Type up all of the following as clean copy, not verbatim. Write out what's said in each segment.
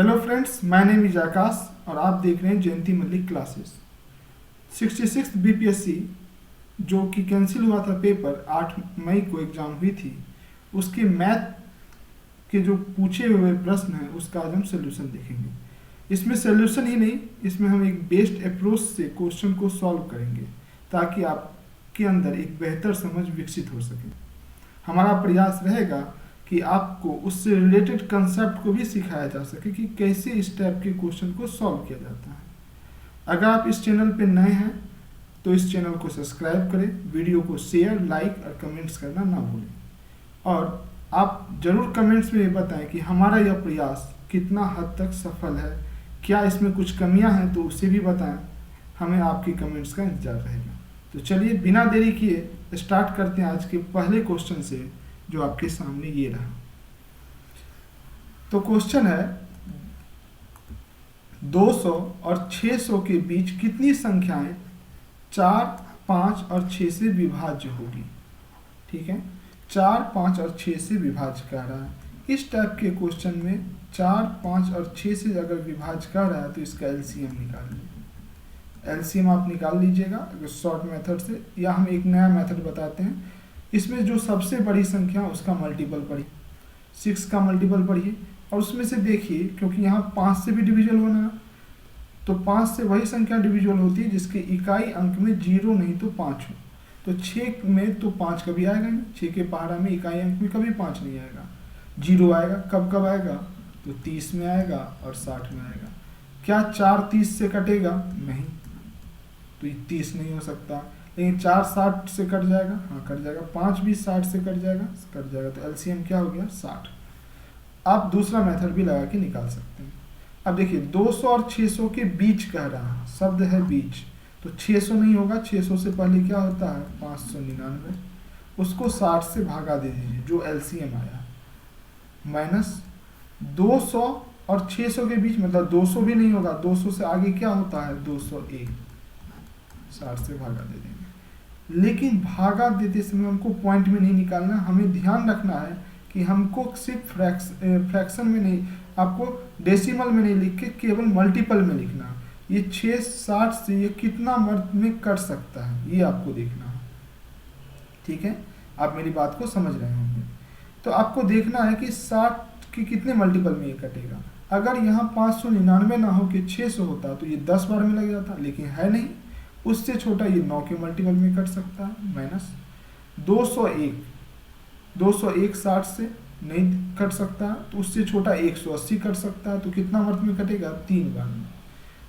Hello friends, my name is Akash और आप देख रहे हैं जयंती मल्लिक क्लासेस। 66 बीपीएससी जो कि कैंसिल हुआ था पेपर 8 मई को एग्ज़ाम हुई थी, उसके मैथ के जो पूछे हुए प्रश्न हैं उसका आज हम सोल्यूशन देखेंगे। इसमें सोल्यूशन ही नहीं, इसमें हम एक बेस्ड अप्रोच से क्वेश्चन को सॉल्व करेंगे ताकि आपके अंदर एक बेहतर समझ विकसित हो सके। हमारा प्रयास रहेगा कि आपको उससे रिलेटेड कंसेप्ट को भी सिखाया जा सके कि कैसे इस टाइप के क्वेश्चन को सॉल्व किया जाता है। अगर आप इस चैनल पर नए हैं तो इस चैनल को सब्सक्राइब करें, वीडियो को शेयर, लाइक और कमेंट्स करना ना भूलें। और आप ज़रूर कमेंट्स में ये बताएं कि हमारा यह प्रयास कितना हद तक सफल है, क्या इसमें कुछ कमियां हैं तो उसे भी बताएं। हमें आपकी कमेंट्स का इंतज़ार रहेगा। तो चलिए बिना देरी किए स्टार्ट करते हैं आज के पहले क्वेश्चन से, जो आपके सामने ये रहा। तो क्वेश्चन है 200 और 600 के बीच कितनी संख्याएं 4, 5 और 6 से विभाज्य होगी। ठीक है, 4, 5 और 6 से विभाज्य कह रहा है। इस टाइप के क्वेश्चन में 4, 5 और 6 से अगर विभाज्य कह रहा है तो इसका एलसीएम निकालिए। एलसीएम आप निकाल लीजिएगा अगर शॉर्ट मेथड से, या हम एक नया मेथड बताते हैं। इसमें जो सबसे बड़ी संख्या उसका मल्टीपल पढ़िए, 6 का मल्टीपल पढ़िए और उसमें से देखिए, क्योंकि यहाँ 5 से भी डिविजल होना है तो 5 से वही संख्या डिविजल होती है जिसके इकाई अंक में 0 नहीं तो 5 हो। तो 6 में तो 5 कभी आएगा नहीं, 6 के पहाड़ा में इकाई अंक में कभी 5 नहीं आएगा। 0 आएगा कब कब आएगा, तो 30 में आएगा और 60 में आएगा। क्या 4 30 से कटेगा? नहीं, तो ये 30 नहीं हो सकता। लेकिन 4 60 से कट जाएगा, हाँ कट जाएगा। 5 भी 60 से कट जाएगा, कट जाएगा। तो एलसीएम क्या हो गया? 60। आप दूसरा मेथड भी लगा के निकाल सकते हैं। अब देखिए 200 और 600 के बीच कह रहा है, शब्द है बीच, तो 600 नहीं होगा। 600 से पहले क्या होता है? 599। उसको 60 से भागा दे दीजिए, जो एलसीएम आया, माइनस 200 और 600 के बीच, मतलब 200 भी नहीं होगा। 200 से आगे क्या होता है? 201, 60 से भागा दे देंगे। लेकिन भागा देते समय हमको पॉइंट में नहीं निकालना, हमें ध्यान रखना है कि हमको सिर्फ फ्रैक्शन में नहीं, आपको डेसिमल में नहीं लिख के केवल मल्टीपल में लिखना। ये 6 60 से ये कितना मर्द में कट सकता है ये आपको देखना है। ठीक है, आप मेरी बात को समझ रहे होंगे। तो आपको देखना है कि 60 के कितने मल्टीपल में ये कटेगा। अगर यहाँ 599 ना हो कि 600 होता तो ये 10 बार में लग जाता, लेकिन है नहीं। उससे छोटा ये 9 के मल्टीपल में कट सकता है। माइनस 201, 201 60 से नहीं कट सकता, तो उससे छोटा 180 कट सकता है। तो कितना मर्द में कटेगा? 3 बार में।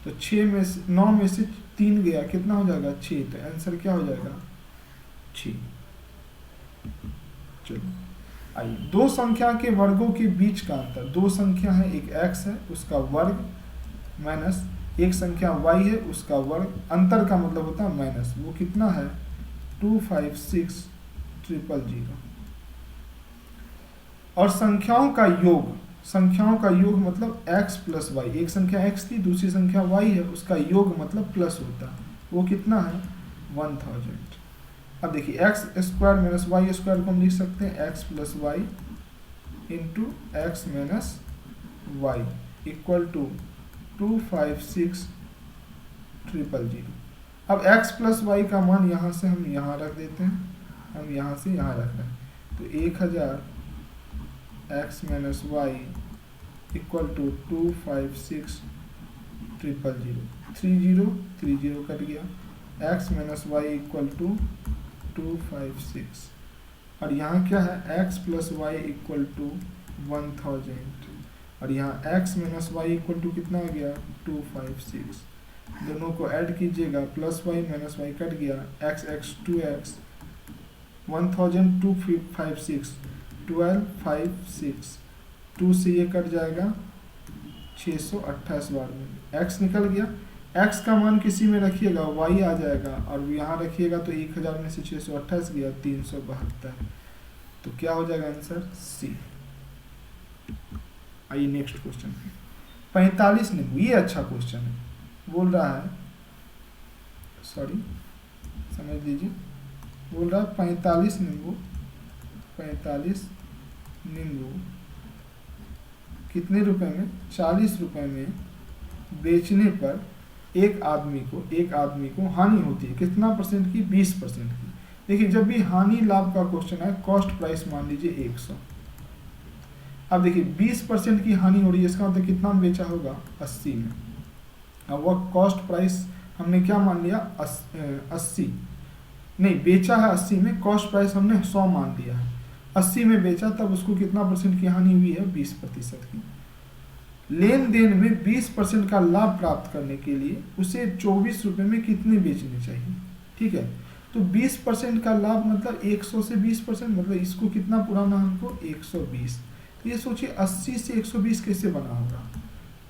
तो 6 में से 9 में से 3 गया, कितना हो जाएगा? 6। तो आंसर क्या हो जाएगा? 6। चलो आइए, दो संख्या के वर्गों के बीच का अंतर। दो संख्या है, एक x है उसका वर्ग माइनस एक संख्या y है उसका वर्ग। अंतर का मतलब होता है माइनस। वो कितना है? 256000। और संख्याओं का योग, संख्याओं का योग मतलब x प्लस वाई। एक संख्या x थी, दूसरी संख्या y है, उसका योग मतलब प्लस होता है। वो कितना है? 1000। अब देखिए x square minus Y square को हम लिख सकते हैं x plus Y into X minus Y equal to 256000। अब x प्लस वाई का मान यहाँ से हम यहाँ रख देते हैं, हम यहाँ से यहाँ रख रहे हैं। तो 1000 x minus Y equal to 256000। 30 cut गया। x minus Y equal to 256। और यहाँ क्या है? x plus y equal to 1000। और यहाँ x minus Y equal to कितना हो गया? 256। दोनों को ऐड कीजिएगा, plus y minus y cut गया, x 2x 1000 256 2 से ये कट जाएगा 628 बार में। x निकल गया, x का मान किसी में रखिएगा y आ जाएगा, और यहाँ रखिएगा तो 1000 में से 628 गया 372। तो क्या हो जाएगा आंसर? सी। आइए नेक्स्ट क्वेश्चन। 45 नींबू, ये अच्छा क्वेश्चन है। बोल रहा है, सॉरी समझ लीजिए, बोल रहा है 45 नींबू कितने रुपए में, 40 रुपए में बेचने पर एक आदमी को हानि होती है कितना परसेंट की, 20% की। देखिए जब भी हानि लाभ का क्वेश्चन है, कॉस्ट प्राइस मान लीजिए 100। अब देखिए 20% की हानि हो रही है, इसका मतलब कितना में बेचा होगा, 80 में। अब वह कॉस्ट प्राइस हमने क्या मान लिया, 80 नहीं, बेचा है 80 में, कॉस्ट प्राइस हमने 100 मान लिया है, 80 में बेचा, तब उसको कितना परसेंट की हानि हुई है, 20% की। लेन देन में 20% का लाभ प्राप्त करने के लिए उसे 24 रुपये में कितने बेचने चाहिए, ठीक है। तो 20% का लाभ मतलब 100 से 20%, मतलब इसको कितना पुराना हमको, 120। तो ये सोचिए 80 से 120 कैसे बना होगा,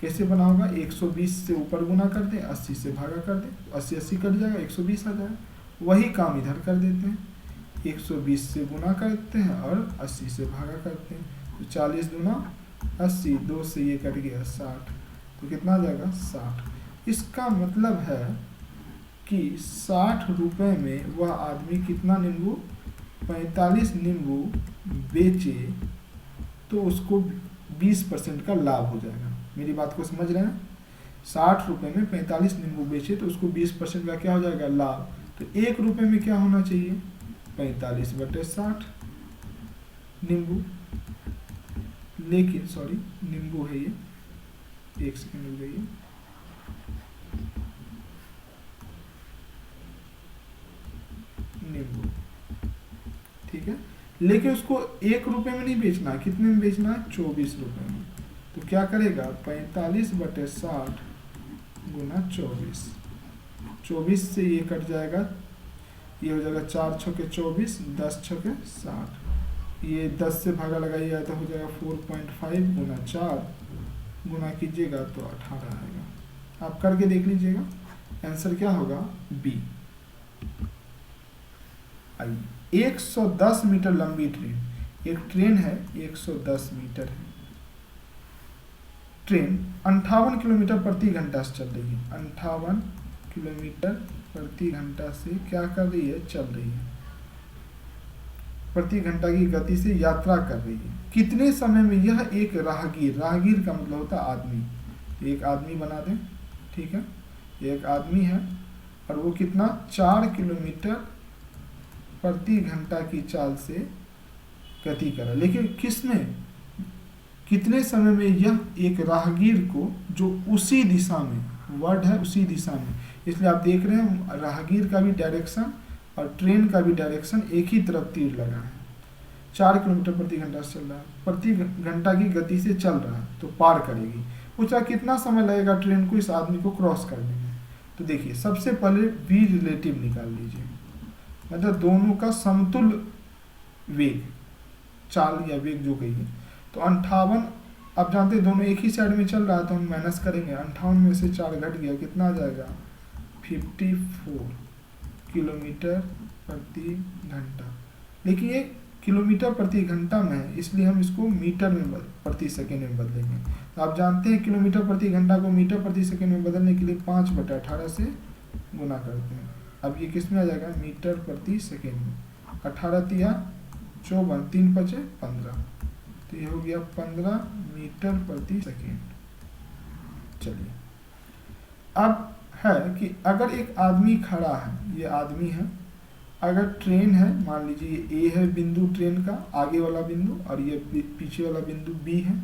कैसे बना होगा, 120 से ऊपर गुना कर दें, 80 से भागा कर दें, तो 80 कट जाएगा, 120 आ जाएगा। वही काम इधर कर देते हैं, 120 से गुना करते हैं और 80 से भागा करते हैं, तो 40 दूना 80, 2 से ये कट गया 60, तो कितना आ जाएगा, 60। इसका मतलब है कि 60 रुपये में वह आदमी कितना नींबू, 45 नींबू बेचे तो उसको 20% का लाभ हो जाएगा। मेरी बात को समझ रहे हैं, 60 रुपये में 45 नींबू बेचे तो उसको 20% का क्या हो जाएगा, लाभ। तो 1 रुपये में क्या होना चाहिए, 45/60 नींबू, लेकिन सॉरी नींबू है ये, 1 सेकंड रुक जाइए, नींबू, ठीक है। लेकिन उसको 1 रुपये में नहीं बेचना, कितने में बेचना है, 24 रुपये में। तो क्या करेगा, 45/60 गुना 24, 24 से ये कट जाएगा, ये हो जाएगा 4 छके 24, 10 छके 60, ये 10 से भागा लगाइएगा तो हो जाएगा 4.5 गुना 4 गुना कीजिएगा तो 18 आएगा। आप करके देख लीजिएगा, आंसर क्या होगा, बी। 110 मीटर लंबी ट्रेन, एक ट्रेन है 110 मीटर है, ट्रेन 58 किलोमीटर प्रति घंटा से चल रही है, 58 किलोमीटर प्रति घंटा से क्या कर रही है, चल रही है, प्रति घंटा की गति से यात्रा कर रही है। कितने समय में यह एक राहगीर, राहगीर का मतलब होता है आदमी, एक आदमी बना दें, ठीक है, एक आदमी है और वो कितना, 4 किलोमीटर प्रति घंटा की चाल से गति करा, लेकिन किसने, कितने समय में यह एक राहगीर को, जो उसी दिशा में, वर्ड है उसी दिशा में, इसलिए आप देख रहे हैं राहगीर का भी डायरेक्शन और ट्रेन का भी डायरेक्शन एक ही तरफ तीर लगा है। 4 किलोमीटर प्रति घंटा से चल रहा है, प्रति घंटा की गति से चल रहा है, तो पार करेगी। पूछा कितना समय लगेगा ट्रेन को इस आदमी को क्रॉस करने में। तो देखिए सबसे पहले वी रिलेटिव निकाल लीजिए, मतलब दोनों का समतुल्य वेग, चाल या वेग जो कही है। तो 58, आप जानते हैं दोनों एक ही साइड में चल रहा है, तो हम माइनस करेंगे, 58 में से 4 घट गया, कितना आ जाएगा, 54 किलोमीटर प्रति घंटा। लेकिन ये किलोमीटर प्रति घंटा में है, इसलिए हम इसको मीटर में प्रति सेकेंड में बदलेंगे। तो आप जानते हैं किलोमीटर प्रति घंटा को मीटर प्रति सेकेंड में बदलने के लिए 5/18 से गुना करते हैं। अब ये किस में आ जाएगा, मीटर प्रति सेकेंड में, 18 तिया 54, 3 × 5 = 15, तो ये हो गया 15 मीटर प्रति सेकेंड। चलिए अब है कि अगर एक आदमी खड़ा है, ये आदमी है, अगर ट्रेन है, मान लीजिए ए है बिंदु ट्रेन का आगे वाला बिंदु और ये पीछे वाला बिंदु बी है,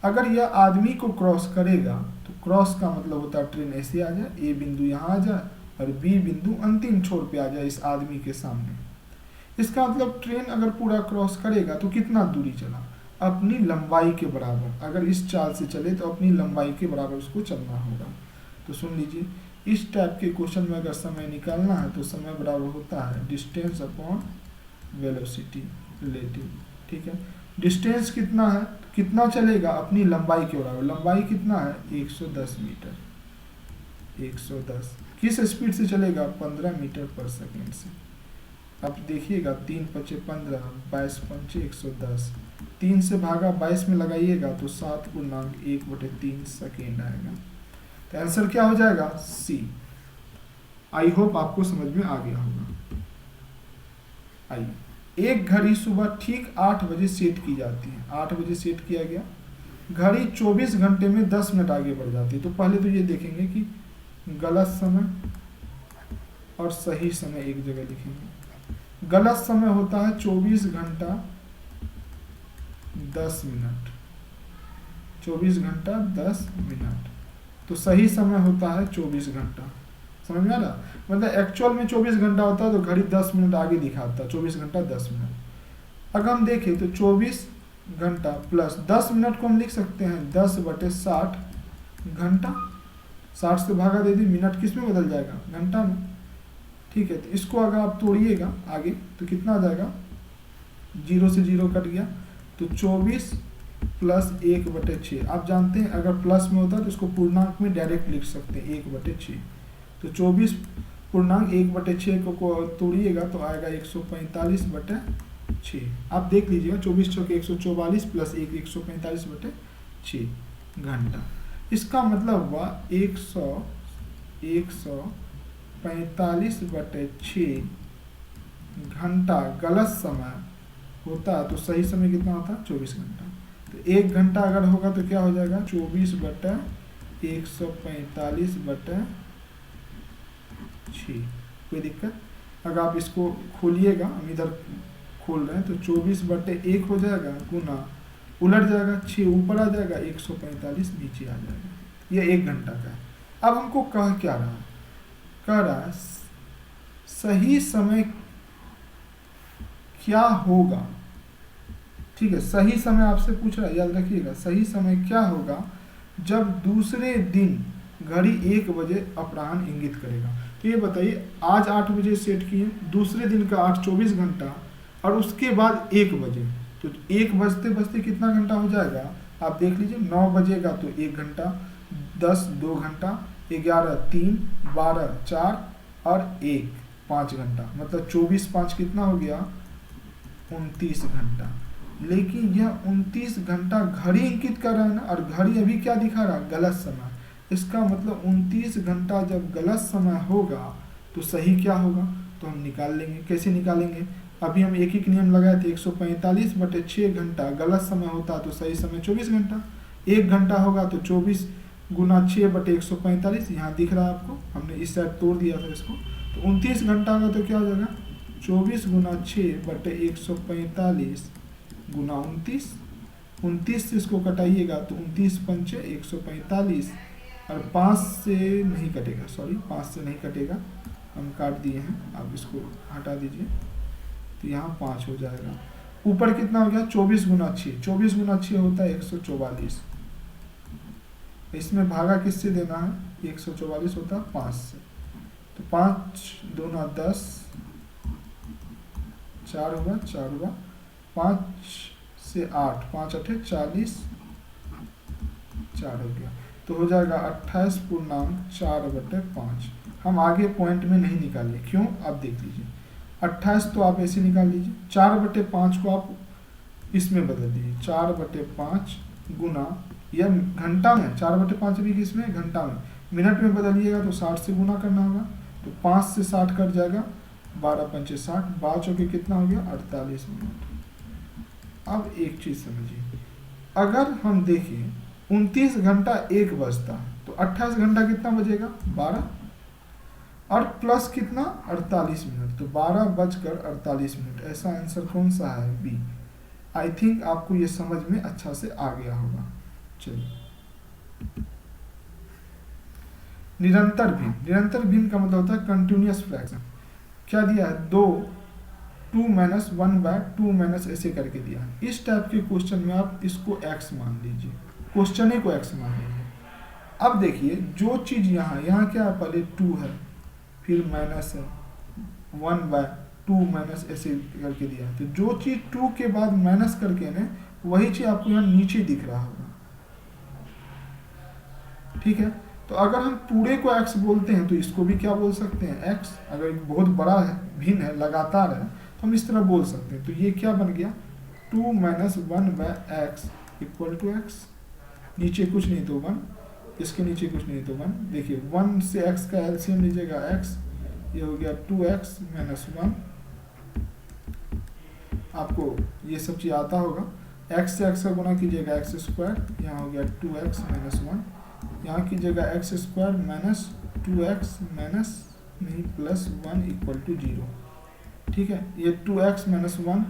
अगर यह आदमी को क्रॉस करेगा तो क्रॉस का मतलब होता है ट्रेन ऐसे आ जाए, ए बिंदु यहाँ आ जाए और बी बिंदु अंतिम छोर पे आ जाए इस आदमी के सामने। इसका मतलब ट्रेन अगर पूरा क्रॉस करेगा तो कितना दूरी चला, अपनी लंबाई के बराबर। अगर इस चाल से चले तो अपनी लंबाई के बराबर उसको चलना होगा। तो सुन लीजिए, इस टाइप के क्वेश्चन में अगर समय निकालना है तो समय बराबर होता है डिस्टेंस अपॉन वेलोसिटी रिलेटिव, ठीक है। डिस्टेंस कितना है, कितना चलेगा, अपनी लंबाई के बराबर। लंबाई कितना है, 110 मीटर, 110 किस स्पीड से चलेगा, 15 मीटर पर सेकेंड से। अब देखिएगा 3 × 5 = 15, 22 × 5 = 110, 3 से भागा 22 में लगाइएगा तो 7 × 1/3 सेकेंड आएगा। तो आंसर क्या हो जाएगा, सी। आई होप आपको समझ में आ गया होगा। आइए, एक घड़ी सुबह ठीक 8 बजे सेट की जाती है, 8 बजे सेट किया गया, घड़ी 24 घंटे में 10 मिनट आगे बढ़ जाती है। तो पहले तो ये देखेंगे कि गलत समय और सही समय एक जगह लिखेंगे। गलत समय होता है 24 घंटा 10 मिनट, 24 घंटा 10 मिनट। तो सही समय होता है 24 घंटा। समझ में आ रहा? मतलब एक्चुअल में 24 घंटा होता है तो घड़ी 10 मिनट आगे दिखाता है, 24 घंटा 10 मिनट। अगर हम देखें तो 24 घंटा प्लस 10 मिनट को हम लिख सकते हैं 10/60 घंटा। 60 से भागा दे दी, मिनट किस में बदल जाएगा? घंटा में। ठीक है, तो इसको अगर आप तोड़िएगा आगे तो कितना आ जाएगा? 0 से 0 कट गया तो 24 प्लस 1/6। आप जानते हैं अगर प्लस में होता है तो इसको पूर्णांक में डायरेक्ट लिख सकते हैं 1/6। तो 24 पूर्णांक 1/6 को तोड़िएगा तो आएगा 145/6। आप देख लीजिएगा 24 चौके 144 प्लस 1 145/6 घंटा। इसका मतलब हुआ 145/6 घंटा गलत समय होता है। तो सही समय कितना होता है? 24 घंटा। तो 1 घंटा अगर होगा तो क्या हो जाएगा? 24/145/6। कोई दिक्कत? अगर आप इसको खोलिएगा, हम इधर खोल रहे हैं, तो 24/1 हो जाएगा गुना उलट जाएगा, 6 ऊपर आ जाएगा, 145 नीचे आ जाएगा। ये 1 घंटा का है। अब हमको कह क्या रहा है? कह रहा है सही समय क्या होगा। ठीक है, सही समय आपसे पूछ रहा है, याद रखिएगा। सही समय क्या होगा जब दूसरे दिन घड़ी 1 बजे अपराह्न इंगित करेगा। तो ये बताइए, आज 8 बजे सेट किए, दूसरे दिन का 8 24 घंटा, और उसके बाद 1 बजे, तो 1 बजते बजते कितना घंटा हो जाएगा? आप देख लीजिए, 9 बजेगा तो 1 घंटा, 10 2 घंटा, 11 3, 12 4 और 1 5 घंटा। मतलब 24 5 कितना हो गया? 29 घंटा। लेकिन यह 29 घंटा घड़ी इंगित कर रहा है ना, और घड़ी अभी क्या दिखा रहा है? गलत समय। इसका मतलब 29 घंटा जब गलत समय होगा तो सही क्या होगा? तो हम निकाल लेंगे। कैसे निकालेंगे? अभी हम एक ही नियम लगाए थे, 145/6 घंटा गलत समय होता तो सही समय 24 घंटा। 1 घंटा होगा तो 24 गुना 6/145, यहाँ दिख रहा है आपको, हमने इस साइड तोड़ दिया था इसको। तो 29 घंटा होगा तो क्या हो जाएगा? 24 गुना 6/145 गुना 29। 29 से इसको कटाइएगा तो 29 पंचे 145, और 5 से नहीं कटेगा, सॉरी 5 से नहीं कटेगा, हम काट दिए हैं, आप इसको हटा दीजिए। तो यहाँ 5 हो जाएगा। ऊपर कितना हो गया? 24 गुना 6। 24 गुना 6 होता है 144। इसमें भागा किससे देना है? 144 होता है 5 से। तो 5 दूना 10, 4 हुआ, 4 हुआ, 5 से 8, 5 8 40, 4 हो गया। तो हो जाएगा 28.4/5। हम आगे पॉइंट में नहीं निकाले, क्यों? आप देख लीजिए। 28 तो आप ऐसे निकाल लीजिए, 4/5 को आप इसमें बदल दीजिए, 4/5 गुना, यह घंटा में 4/5 भी किसमें? घंटा में। मिनट में बदलिएगा तो 60 से गुना करना होगा, तो 5 से 60 कट जाएगा, 12 पंचे 60, 12 चौके कितना हो गया? 48 मिनट। अब एक चीज़ समझिए, अगर हम देखें 29 घंटा 1 बजता तो 28 घंटा कितना बजेगा? 12, और प्लस कितना? 48 मिनट। तो 12:48। ऐसा आंसर कौन सा है? बी। आई थिंक आपको ये समझ में अच्छा से आ गया होगा। चलिए, निरंतर भिन्न। निरंतर भिन्न का मतलब होता है कंटिन्यूअस फ्रैक्शन। क्या दिया है? 2 2 - 1/2 - ऐसे करके दिया है। इस टाइप के क्वेश्चन में आप इसको x मान लीजिए, क्वेश्चन ही को x मान लीजिए। अब देखिए, जो चीज़ यहाँ क्या है? पहले 2 है, फिर माइनस है, 1/2 - ऐसे करके दिया है। तो जो चीज़ 2 के बाद माइनस करके ना, वही चीज़ आपको यहाँ नीचे दिख रहा होगा। ठीक है, तो अगर हम पूरे को x बोलते हैं तो इसको भी क्या बोल सकते हैं? x। अगर बहुत बड़ा है, भिन्न है, लगातार है, तो हम इस तरह बोल सकते हैं। तो ये क्या बन गया? 2 - 1/x = x। नीचे कुछ नहीं तो 1, इसके नीचे कुछ नहीं तो 1। देखिए 1 से x का एलसीएम लीजिएगा x, ये हो गया 2x - 1। आपको ये सब चीज़ आता होगा। एक्स से एक्स का गुना कीजिएगा एक्स स्क्वायर, यहाँ हो गया 2x माइनस 1, यहाँ कीजिएगा x square minus 2x minus नहीं प्लस 1 इक्वल टू 0। ठीक है, ये 2x माइनस 1,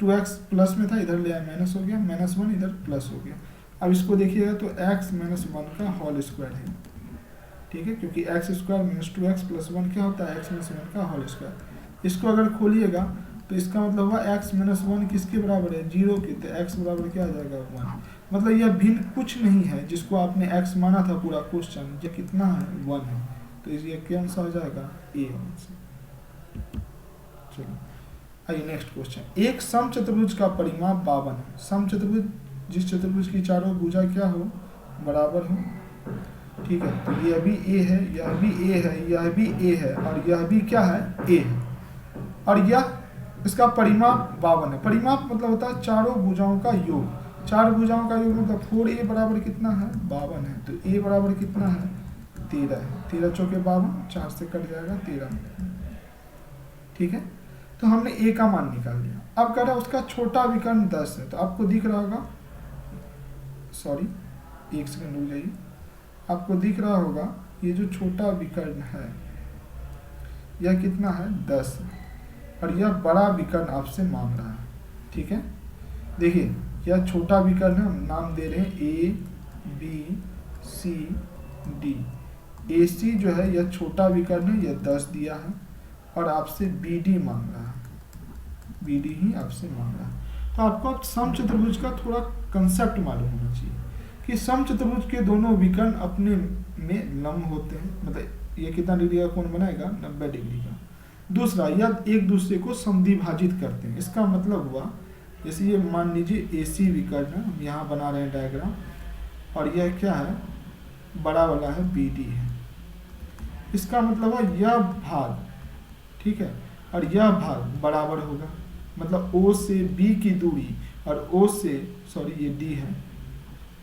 2x प्लस में था, इधर ले आया माइनस हो गया, माइनस 1 इधर प्लस हो गया। अब इसको देखिएगा तो x माइनस 1 का होल स्क्वायर है। ठीक है, क्योंकि x square minus 2x plus 1 क्या होता है, x माइनस 1 का होल स्क्वायर। इसको अगर खोलिएगा तो इसका मतलब हुआ x माइनस 1 किसके बराबर है, 0 के, तो x बराबर क्या आ जाएगा 1। मतलब यह भिन्न कुछ नहीं है जिसको आपने x माना था पूरा क्वेश्चन, ये कितना है 1 है, तो ये कौन सा हो जाएगा a आंसर। चलो आइए नेक्स्ट क्वेश्चन। एक समचतुर्भुज का परिमाप 52 है। समचतुर्भुज जिस चतुर्भुज की चारों भुजा क्या हो, बराबर हो। ठीक है, तो यह भी a है, यह भी a है, यह भी a है और यह भी क्या है a है, और यह इसका परिमाप 52 है। परिमाप मतलब होता है चारों भुजाओं का योग। चार भुजाओं का योग मतलब 4a बराबर कितना है 52 है, तो a बराबर कितना है 13 है। 13 चौके 52, 4 से कट जाएगा 13। ठीक है, तो हमने a का मान निकाल लिया। अब कह रहा है उसका छोटा विकर्ण 10 है, तो आपको दिख रहा होगा, सॉरी एक सेकंड रुक जाइए, आपको दिख रहा होगा ये जो छोटा विकर्ण है यह कितना है 10 है, और यह बड़ा विकर्ण आपसे मांग रहा है। ठीक है, देखिए यह छोटा विकर्ण है, हम नाम दे रहे हैं ए बी सी डी। ए सी जो है यह छोटा विकर्ण है, यह 10 दिया है, और आपसे बी डी मांग रहा है, बी डी ही आपसे मांग रहा है। तो आपको अब समचतुर्भुज का थोड़ा कंसेप्ट मालूम होना चाहिए कि समचतुर्भुज के दोनों विकर्ण अपने में लंब होते हैं, मतलब ये कितना डिग्री का कोण बनाएगा 90 डिग्री का। दूसरा, यह एक दूसरे को समद्विभाजित करते हैं। इसका मतलब हुआ जैसे ये मान लीजिए AC विकर्ण है, हम यहाँ बना रहे हैं डायग्राम, और यह क्या है बड़ा वाला है BD है। इसका मतलब है यह भाग, ठीक है, और यह भाग बराबर होगा, मतलब O से B की दूरी और O से, सॉरी ये D है,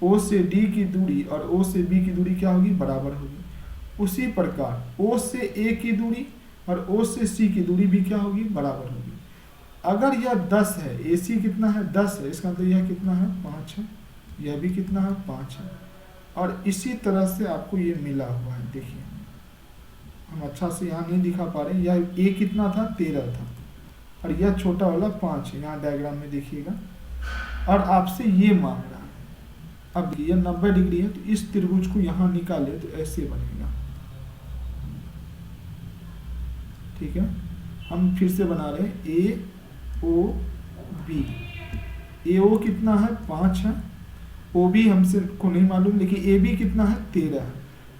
O से D की दूरी और O से B की दूरी क्या होगी बराबर होगी। उसी प्रकार O से A की दूरी और O से C की दूरी भी क्या होगी बराबर होगी। अगर यह 10 है, AC कितना है 10 है, इसका मतलब यह कितना है 5 है, यह भी कितना है 5 है, और इसी तरह से आपको ये मिला हुआ है। देखिए हम अच्छा से यहाँ नहीं दिखा पा रहे, यह A कितना था 13 था, और यह छोटा वाला 5 है, यहाँ डायग्राम में देखिएगा, और आपसे ये मांग रहा है। अब ये 90 डिग्री है, तो इस त्रिभुज को यहाँ निकाले तो ऐसे बनेगा। ठीक है, हम फिर से बना रहे हैं ए ओ बी। ए ओ कितना है 5 है, ओ बी हमसे को नहीं मालूम, लेकिन ए बी कितना है 13 है।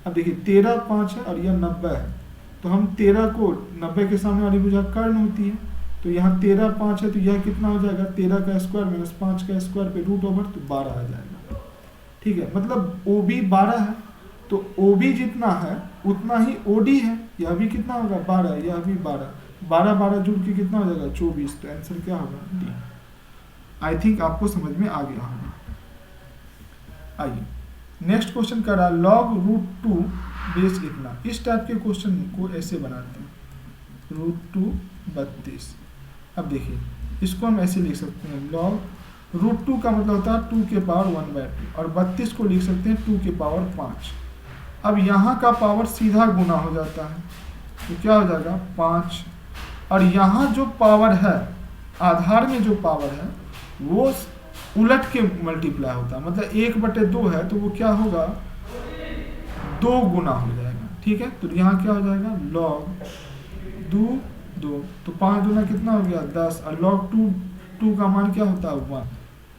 अब देखिए 13 5 है और यह 90 है, तो हम 13 को 90 के सामने वाली भुजा कर्ण होती है, तो यहाँ 13 5 है, तो यह कितना हो जाएगा 13 का स्क्वायर माइनस 5 का स्क्वायर पे रूट ओवर, तो 12 आ जाएगा। ठीक है, मतलब ओ बी 12 है, तो ओ बी जितना है उतना ही ओ डी है, यह भी कितना होगा 12, यह भी 12, 12 12 जुड़ के कितना हो जाएगा 24, तो आंसर क्या होगा डी। आई थिंक आपको समझ में आ गया होगा। आइए नेक्स्ट क्वेश्चन कर रहा है log √2 बेस कितना। इस टाइप के क्वेश्चन को ऐसे बनाते हैं √2 32। अब देखिए इसको हम ऐसे लिख सकते हैं, log √2 का मतलब होता है 2 के पावर 1/2, और 32 को लिख सकते हैं 2 के पावर 5। अब यहाँ का पावर सीधा गुना हो जाता है, तो क्या हो जाएगा 5, और यहाँ जो पावर है आधार में जो पावर है वो उलट के मल्टीप्लाई होता है, मतलब 1/2 है तो वो क्या होगा 2 गुना हो जाएगा। ठीक है, तो यहाँ क्या हो जाएगा log 2, तो 5 दूना कितना हो गया 10, और log 2 का मान क्या होता है 1,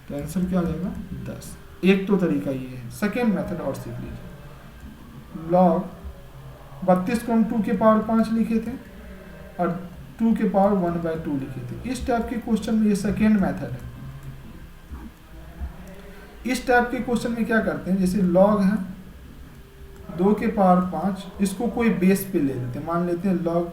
तो आंसर क्या हो जाएगा 10। एक तो तरीका ये है, सेकेंड मेथड और सीख लीजिए। log 32 को हम 2 के पावर 5 लिखे थे और 2 के पावर 1/2 लिखे थे। इस टाइप के क्वेश्चन में ये सेकेंड मेथड है। इस टाइप के क्वेश्चन में क्या करते हैं, जैसे log है 2 के पावर 5, इसको कोई बेस पे ले लेते हैं, मान लेते हैं log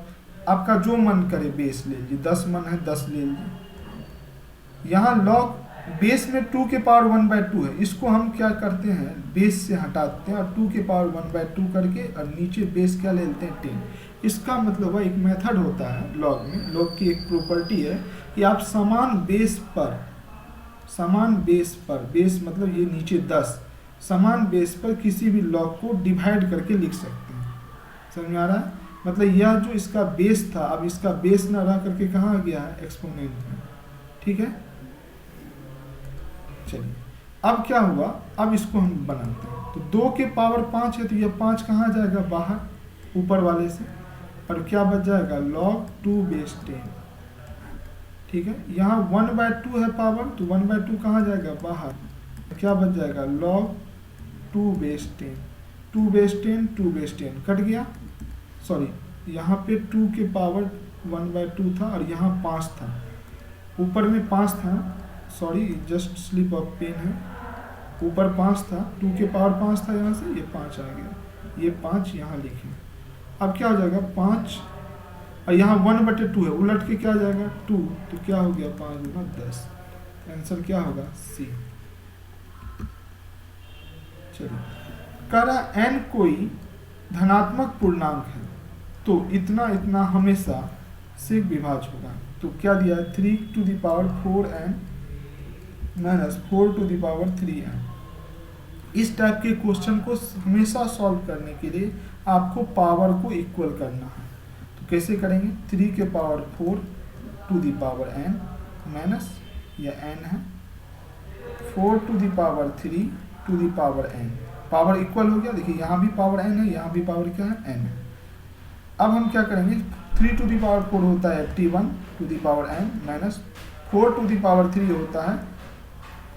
आपका जो मन करे बेस ले लीजिए, 10 मन है 10 ले लीजिए। यहाँ log बेस में 2 के पावर 1/2 है, इसको हम क्या करते हैं बेस से हटाते हैं और 2 के पावर 1/2 करके, और नीचे बेस क्या ले लेते हैं 10। इसका मतलब है एक मेथड होता है log में, log की एक प्रॉपर्टी है कि आप समान बेस पर समान बेस पर, बेस मतलब ये नीचे 10, समान बेस पर किसी भी लॉग को डिवाइड करके लिख सकते हैं। समझ में आ रहा है? मतलब यह जो इसका बेस था, अब इसका बेस ना रह करके कहाँ आ गया है? एक्सपोनेंट में। ठीक है, चलिए अब क्या हुआ, अब इसको हम बनाते हैं। तो 2 के पावर 5 है, तो यह 5 कहाँ जाएगा? बाहर, ऊपर वाले से, और क्या बच जाएगा? log 2 base 10। ठीक है, यहाँ 1/2 है पावर, तो 1/2 कहाँ जाएगा? बाहर, क्या बच जाएगा? log 2 base 10। 2 base 10, 2 base 10 cut गया, सॉरी यहाँ पे 2 के पावर 1/2 था और यहाँ 5 था, ऊपर में 5 था, sorry just slip of pen है, ऊपर 5 था, 2 के पावर 5 था, यहाँ से ये 5 आ गया, ये 5 यहाँ लिखें। अब क्या हो जाएगा? 5 और यहाँ 1/2 है, उलट के क्या जाएगा? 2, तो क्या हो गया? 5 गुना 10। आंसर क्या होगा? सी। चलिए, कह रहा n कोई धनात्मक पूर्णांक है तो इतना इतना हमेशा से विभाज्य होगा। तो क्या दिया है? 3⁴n minus 4⁴n। इस टाइप के क्वेश्चन को हमेशा सॉल्व करने के लिए आपको पावर को इक्वल करना है। तो कैसे करेंगे? 3⁴n माइनस, या n है, 4⁴n, पावर इक्वल हो गया। देखिए यहाँ भी पावर n है, यहाँ भी पावर क्या है? n है। अब हम क्या करेंगे? 3⁴ होता है t1⁴n माइनस 4⁴ होता है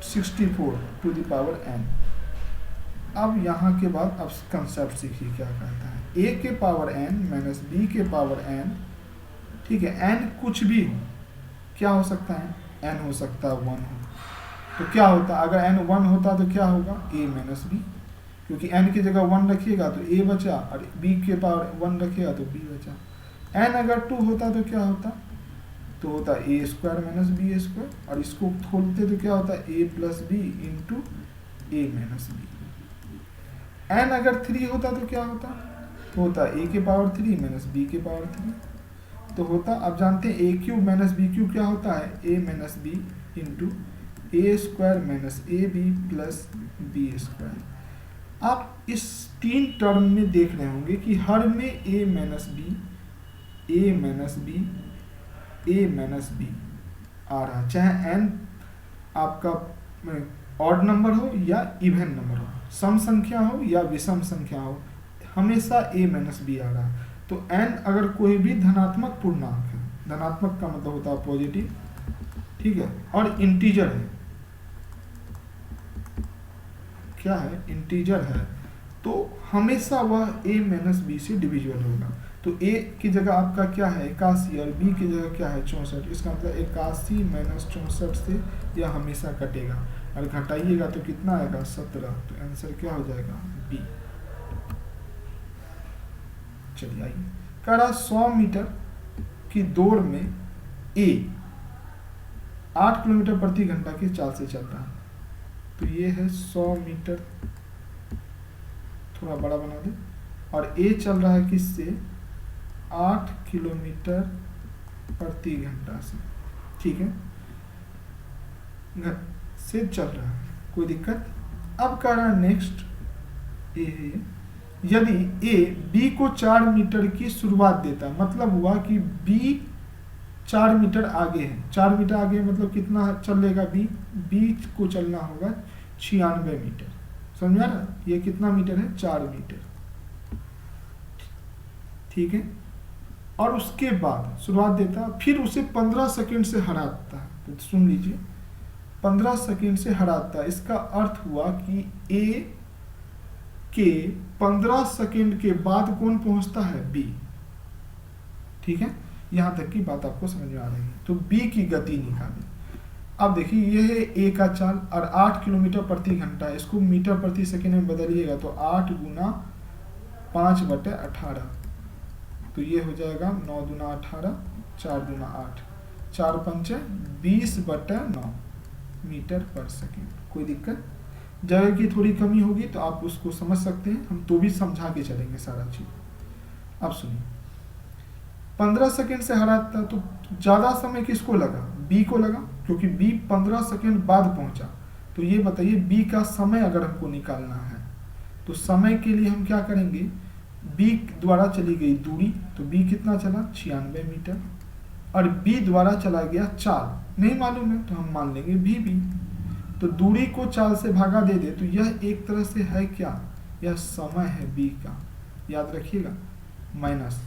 64⁴n। अब यहाँ के बाद अब कंसेप्ट सीखिए क्या कहता है। a के पावर n माइनस b के पावर n, ठीक है, n कुछ भी हो, क्या हो सकता है? n हो सकता है 1 हो, तो क्या होता? अगर n 1 होता तो क्या होगा? a माइनस b, क्योंकि n की जगह 1 रखिएगा तो a बचा, और b के पावर 1 रखिएगा तो b बचा। n अगर 2 होता तो क्या होता? तो होता a² माइनस b², और इसको खोलते तो क्या होता? a plus b into a minus b। n अगर 3 होता तो क्या होता? तो होता a के पावर 3 माइनस b के पावर 3, तो होता, अब जानते हैं a³ माइनस b³ क्या होता है? a minus b into a² minus ab plus b²। आप इस 3 टर्म में देख रहे होंगे कि हर में a minus b, a minus b, a minus b आ रहा है, चाहे n आपका ऑड नंबर हो या इवन नंबर हो, सम संख्या हो या विषम संख्या हो, हमेशा a माइनस b आ रहा है। तो n अगर कोई भी धनात्मक पूर्णांक है, धनात्मक का मतलब होता है पॉजिटिव, ठीक है, और इंटीजर है, क्या है? इंटीजर है, तो हमेशा वह a माइनस b से डिविजिबल होगा। तो a की जगह आपका क्या है? 81, और b की जगह क्या है? 64। इसका मतलब 81 माइनस 64 से यह हमेशा कटेगा, और घटाइएगा तो कितना आएगा? 17। तो आंसर क्या हो जाएगा? बी। चलिए आइए, कह रहा 100 मीटर की दौड़ में a 8 किलोमीटर प्रति घंटा की चाल से चल रहा है। तो ये है 100 मीटर, थोड़ा बड़ा बना दे, और a चल रहा है किससे? 8 किलोमीटर प्रति घंटा से, ठीक है, से चल रहा है, कोई दिक्कत? अब कह रहा है नेक्स्ट ए है ये, यदि a b को 4 मीटर की शुरुआत देता है, मतलब हुआ कि b 4 मीटर आगे है, 4 मीटर आगे मतलब कितना चलेगा? b को चलना होगा 96 मीटर। समझ आ रहा? ये कितना मीटर है? 4 मीटर, ठीक है। और उसके बाद शुरुआत देता, फिर उसे 15 सेकंड से हराता है। तो सुन लीजिए, 15 सेकंड से हराता है, इसका अर्थ हुआ कि a के 15 सेकंड के बाद कौन पहुंचता है? b, ठीक है। यहां तक की बात आपको समझ में आ रही है। तो b की गति निकालें। अब देखिए ये है a का चाल, और 8 किलोमीटर प्रति घंटा, इसको मीटर प्रति सेकंड में बदलिएगा तो 8 गुना 5/18, तो ये हो जाएगा 9 दूना 18, 4 दूना 8, 4 पंचे 20/9 मीटर पर सेकंड। कोई दिक्कत? जगह की थोड़ी कमी होगी तो आप उसको समझ सकते हैं, हम तो भी समझा के चलेंगे सारा चीज। अब सुनिए, 15 सेकंड से हराता, तो ज्यादा समय किसको लगा? b को लगा, क्योंकि बी 15 सेकेंड बाद पहुंचा। तो ये बताइए बी का समय अगर हमको निकालना है तो समय के लिए हम क्या करेंगे, बी द्वारा चली गई दूरी, तो बी कितना चला 96 मीटर, और बी द्वारा चला गया चाल, नहीं मालूम है तो हम मान लेंगे भी बी। तो दूरी को चाल से भागा दे दे तो यह एक तरह से है क्या, यह समय है बी का, याद रखिएगा। माइनस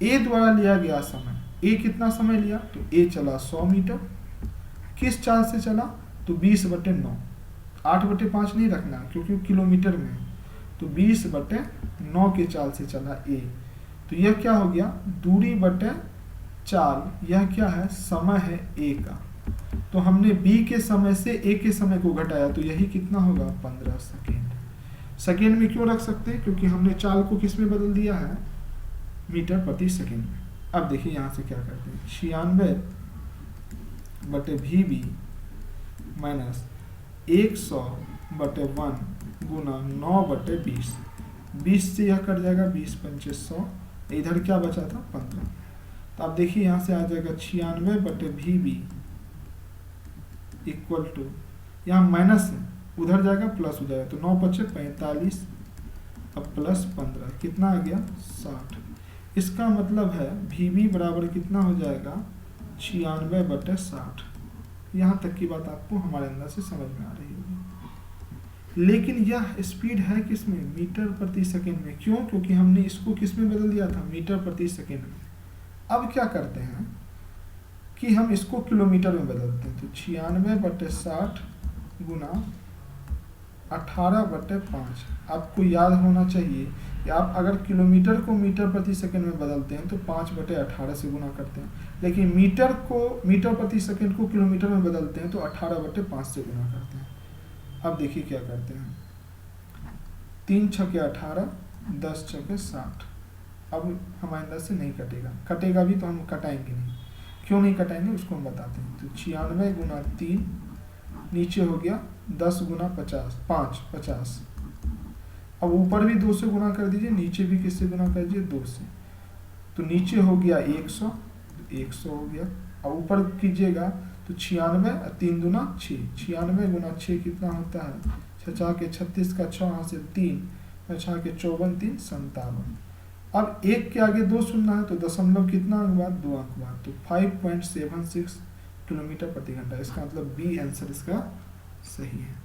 ए द्वारा लिया गया समय, ए कितना समय लिया, तो ए चला 100 मीटर, किस चाल से चला, तो 20/9, 8/5 नहीं रखना क्योंकि किलोमीटर में है, तो 20/9 के चाल से चला ए। तो यह क्या हो गया, दूरी बटे चाल, यह क्या है, समय है ए का। तो हमने बी के समय से ए के समय को घटाया, तो यही कितना होगा 15 सेकेंड। सेकेंड में क्यों रख सकते हैं, क्योंकि हमने चाल को किस में बदल दिया है, मीटर प्रति सेकेंड में। अब देखिए यहाँ से क्या करते हैं, 96/VB माइनस 100/1 गुना 9/20, 20 से यह कट जाएगा, 20×5 100, इधर क्या बचा था 15। तो अब देखिए यहाँ से आ जाएगा 96/VB इक्वल टू, यहाँ माइनस है उधर जाएगा प्लस हो जाएगा, तो 9×5 45, अब प्लस 15 कितना आ गया 60। इसका मतलब है VB बराबर कितना हो जाएगा 96/60। यहाँ तक की बात आपको हमारे अंदर से समझ में आ रही होगी। लेकिन यह स्पीड है किस में, मीटर प्रति सेकेंड में। क्यों, क्योंकि हमने इसको किस में बदल दिया था, मीटर प्रति सेकेंड में। अब क्या करते हैं कि हम इसको किलोमीटर में बदलते हैं, तो 96/60 गुना 18/5। आपको याद होना चाहिए कि आप अगर किलोमीटर को मीटर प्रति सेकंड में बदलते हैं तो 5/18 से गुना करते हैं, लेकिन मीटर प्रति सेकंड को किलोमीटर में बदलते हैं तो 18/5 से गुना करते हैं। अब देखिए क्या करते हैं, 3 छक्के 18, 10 छक्के 60। अब हमारे अंदर से नहीं कटेगा, कटेगा भी तो हम कटाएंगे नहीं। क्यों नहीं कटाएंगे उसको हम बताते हैं। तो 96 गुना 3 नीचे हो गया 10 गुना 50, 50। अब ऊपर भी 2 से गुना कर दीजिए, नीचे भी किससे गुना कर दीजिए 2 से, तो नीचे हो गया 100, 100 हो गया। अब ऊपर कीजिएगा तो 96, 3 दूना 6, 96 गुना 6 कितना होता है, 6 के 36 का 6 यहाँ से 3, 6 के 54, 3 57। अब 1 के आगे 2 सुनना है तो दशमलव कितना अंक बाद, 2 अंक बाद, तो 5.76 किलोमीटर प्रति घंटा। इसका मतलब बी आंसर इसका सही है।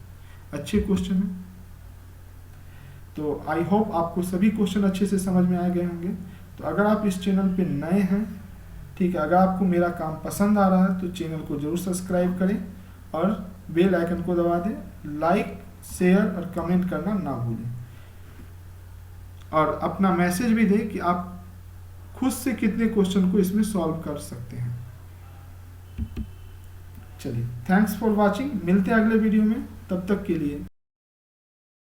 अच्छे क्वेश्चन है। तो आई होप आपको सभी क्वेश्चन अच्छे से समझ में आ गए होंगे। तो अगर आप इस चैनल पे नए हैं, ठीक है, अगर आपको मेरा काम पसंद आ रहा है तो चैनल को जरूर सब्सक्राइब करें और बेल आइकन को दबा दें। लाइक, शेयर और कमेंट करना ना भूलें, और अपना मैसेज भी दें कि आप खुद से कितने क्वेश्चन को इसमें सॉल्व कर सकते हैं। चलिए, थैंक्स फॉर वॉचिंग। मिलते हैं अगले वीडियो में, तब तक के लिए